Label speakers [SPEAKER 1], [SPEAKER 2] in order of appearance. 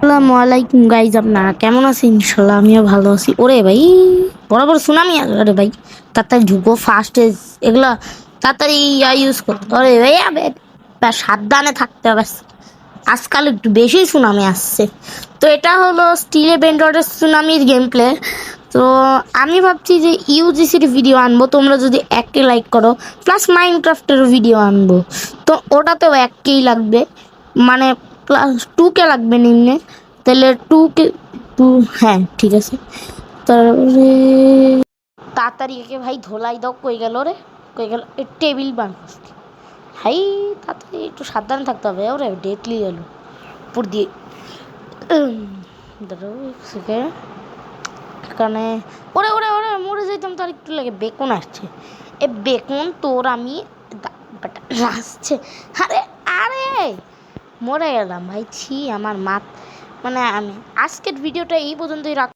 [SPEAKER 1] আসসালামু আলাইকুম গাইজ, আপনারা কেমন আছেন? ইনশাল্লাহ আমিও ভালো আছি। ওরে ভাই, বড় বড় সুনামি আরে ভাই, তাড়াতাড়ি ঢুকো ফাস্টেজ এগুলা তাড়াতাড়ি ইউজ করতে। ওরে ভাই সাবধানে থাকতে হবে, আজকাল একটু বেশি সুনামি আসছে। তো এটা হলো স্টিলে বেন্ডরের সুনামির গেম প্লে। তো আমি ভাবছি যে ইউজিসির ভিডিও আনবো, তোমরা যদি এককে লাইক করো, প্লাস মাইনক্রাফটের ভিডিও আনবো। তো ওটাতেও এককেই লাগবে, মানে প্লাস 2K লাগবে নিম্নে। তাহলে 2K, টু, হ্যাঁ ঠিক আছে। তারপরে তাড়াতাড়ি একে ভাই ধোলাই দাও। কই গেল রে, কই গেল? টেবিল বান ভাই, তাড়াতাড়ি একটু সাবধানে থাকতে হবে। ওরে ডেটলি গেল উপর দিয়ে। দাঁড়াও এক সেকেন্ড, এখানে ওরে ওরে ওরে মরে যেতাম, তার একটু লাগে। বেকন আসছে, এ বেকন তোর আমি আসছে। আরে আরে মরে গেলাম ভাই, ছি আমার মাত। মানে আমি আজকের ভিডিওটা এই পর্যন্তই রাখ।